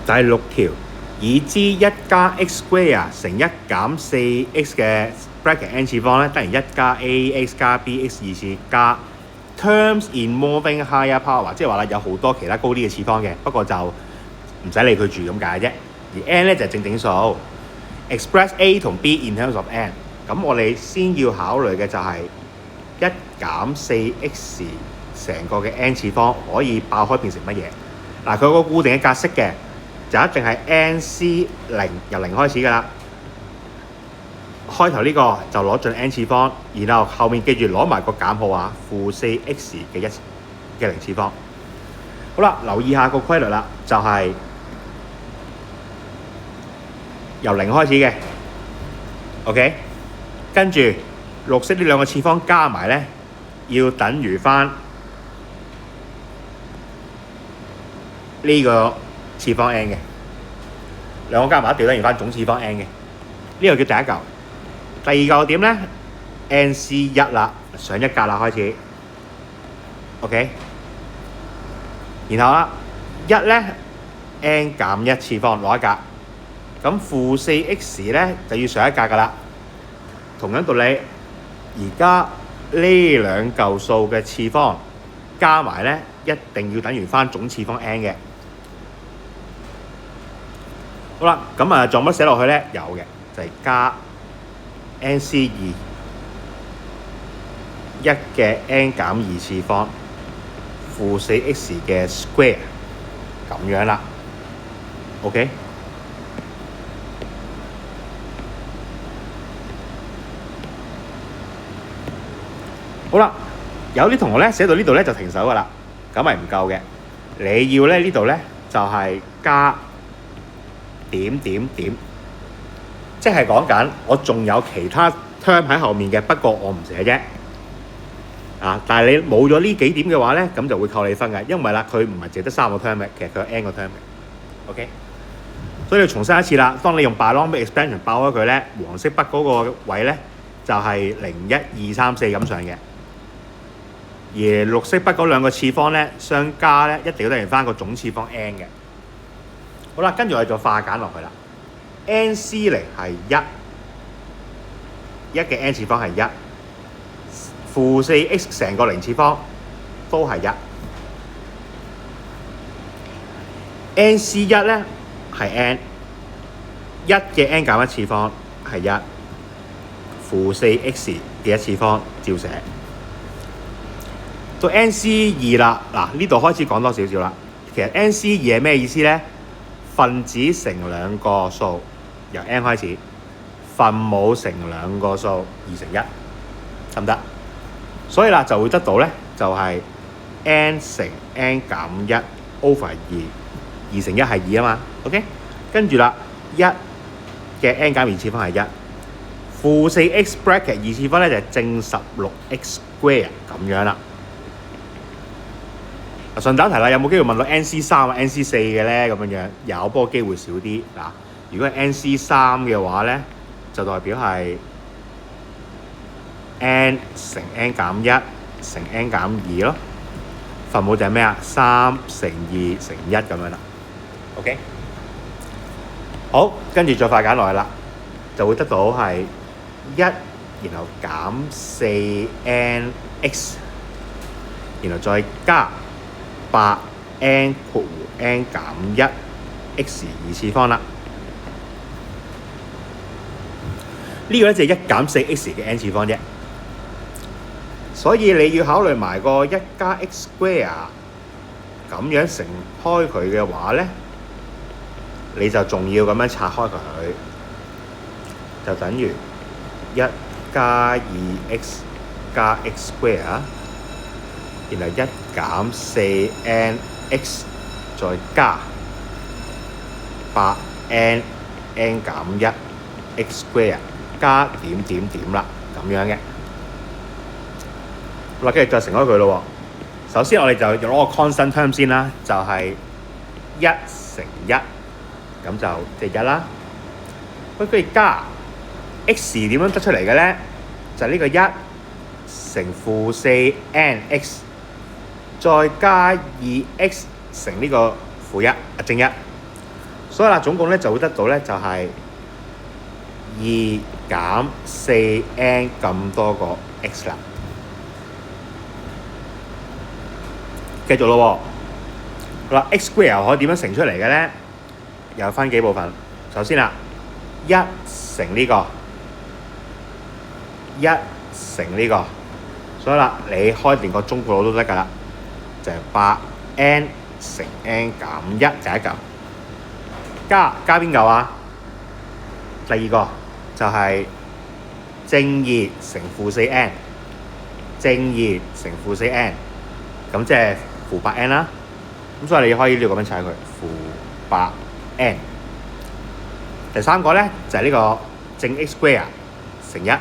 第6條，已知1加 x square 乘1減 4x 嘅 bracket n 次方咧，等於1加 ax 加 bx 二次加 terms involving higher power， 即係話啦，有好多其他高啲嘅次方嘅，不過就唔使理佢住咁解啫。而 n 咧就係正整數 ，express a 同 b in terms of n。咁我哋先要考慮嘅就係1減 4x 成個嘅 n 次方可以爆開變成乜嘢？嗱，佢有個固定嘅格式嘅，就一定係 NC 0由0開始㗎啦。開頭呢個就攞盡 n 次方，然後後面記住攞埋個減號啊，負 4x 嘅0次方。好啦，留意下個規律啦，就係由0開始嘅 ，OK。跟住綠色呢兩個次方加埋咧，要等於翻呢個次方 n 嘅，兩個加埋一定等於翻總次方 n 嘅。呢個叫第一嚿。第二嚿點咧 ？NC 1啦，上一格啦開始 ，OK。然後啦，1咧 n 減1次方攞一格，咁負 4x 咧就要上一格噶啦。同樣道理，而家呢兩嚿數嘅次方加埋咧，一定要等於翻總次方 n 嘅。好啦，咁啊，仲有乜寫落去咧？有嘅，就係加 NC 2 1嘅 n 減2次方負 4x 嘅 square 咁樣啦。OK。好啦，有啲同學咧寫到呢度咧就停手噶啦，咁係唔夠嘅。你要咧呢度咧就係加點點點，即係講緊我仲有其他 term 喺後面嘅，不過我唔寫啫。但係你冇咗呢幾點嘅話咧，咁就會扣你分嘅，因為啦佢唔係淨得3個 term 嘅，其實佢有 n 個 term 嘅。OK， 所以你重申一次啦，當你用 binomial expansion 爆開佢咧，黃色筆嗰個位咧就係0、1、2、3、4咁上嘅。而綠色筆嗰兩個次方咧相加咧，一定要等於翻個總次方 n 嘅。好啦，跟住我哋就化簡落去啦。NC 0係1嘅 n 次方係1，負 4x 成個0次方都係1。NC 1咧係 n，1嘅 n 減1次方係1，負 4x 嘅1次方照寫。到 NC 2啦，嗱呢度開始講多少少啦。其實 NC 2係咩意思咧？分子乘兩個數，由 n 開始，分母乘兩個數2乘1，得唔得？所以啦就會得到咧，就係 n 乘 n 減1 over 2乘1係2啊嘛。OK， 跟住啦，1嘅 n 減2次方係1，負 4x bracket 2次方咧就係正 16x square 咁樣啦。順帶一提啦，有冇機會問到 NC 3或 NC 4嘅咧？咁樣有，不過機會少啲。嗱，如果係 NC 3嘅話咧，就代表係 n 乘 n 減1乘 n 減2咯。分母就係咩啊？3乘2乘1咁樣啦。OK， 好，跟住再化簡落去啦，就會得到係1，然後減 4nx， 然後再加8n 括弧 n 減1 x 2次方啦。呢個咧就係1減 4x 嘅 n 次方啫。所以你要考慮埋個1加 x square 咁樣乘開佢嘅話咧，你就仲要咁樣拆開佢，就等於1加 2x 加 x square。然後1減 4nx 再加8n n 減1 x square 加點點點啦，咁樣嘅。好啦，跟住再乘開佢咯。首先我哋就攞個 constant term 先啦，就係1乘1，咁就即係1啦。跟住加 x 點樣得出嚟嘅咧？就係呢個1乘負 4nx。再加2x 乘呢個負1正1，所以啦，總共咧就會得到咧就係2減 4n 咁多個 x 啦。繼續咯喎，好啦 ，x square 可以點樣乘出嚟嘅咧？又分幾部分。首先啦，1乘呢個，1乘呢個，所以啦，你開連個中括號都得㗎啦，就係8n乘 n 減1就一嚿，加邊嚿啊？第二個就係正2乘負 4n， 正2乘負 4n， 咁即係負8n啦。咁所以你可以呢度咁樣砌佢，負8n。第三個咧就係呢個正 x square 乘1，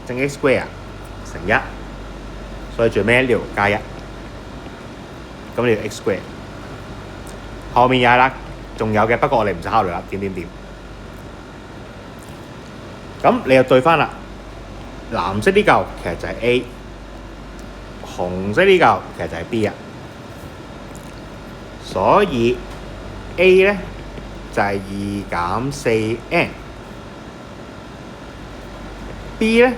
正 x square 乘1，所以最尾呢度加1，咁呢度 x square。後面又係啦，仲有嘅，不過我哋唔使考慮啦，點。咁你又對翻啦，藍色呢嚿其實就係 A， 紅色呢嚿其實就係 B 啊。所以 A 咧就係2減 4n，B 咧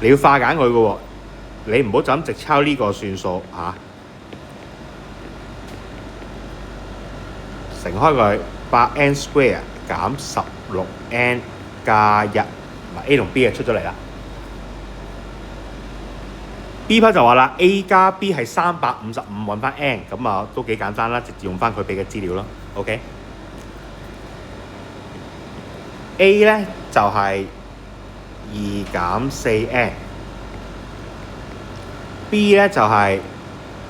你要化簡佢嘅喎，你唔好就咁直抄呢個算數嚇。乘開佢8n square 減 16n 加1，A 同 B 就出咗嚟啦。B part 就話啦 ，A 加 B 係355，揾翻 n， 咁啊都幾簡單啦，直接用翻佢俾嘅資料咯。OK。A 咧就係2減 4n，B 咧就係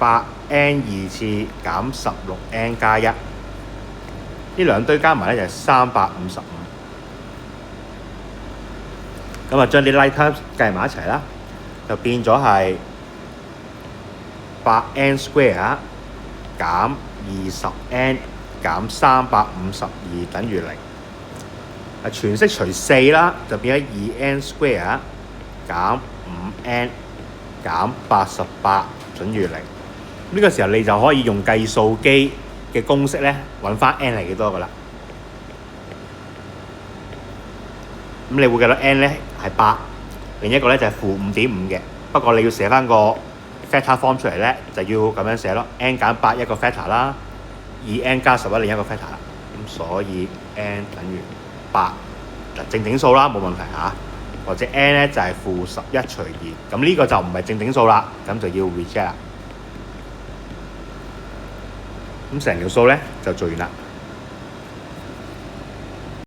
8n 2次減 16n 加1，呢兩堆加埋咧就係355。咁啊，將啲 like terms 計埋一齊啦，就變咗係8n square 減20n 減352等於0。全式除4啦，就變咗2n square 減5n 減88等於0。呢個時候你就可以用計數機嘅公式咧揾翻 n 係幾多噶啦。咁你會計到 n 咧係8，另一個咧就係負5.5嘅。不過你要寫翻個 factor form 出嚟咧，就要咁樣寫咯。n 減8一個 factor 啦，2n 加11另一個 factor 啦。咁所以 n 等於8，正整數啦，冇問題嚇。或者 n 咧就係負11除2，咁呢個就唔係正整數啦，咁就要 reject 啦。咁成條數咧就做完啦。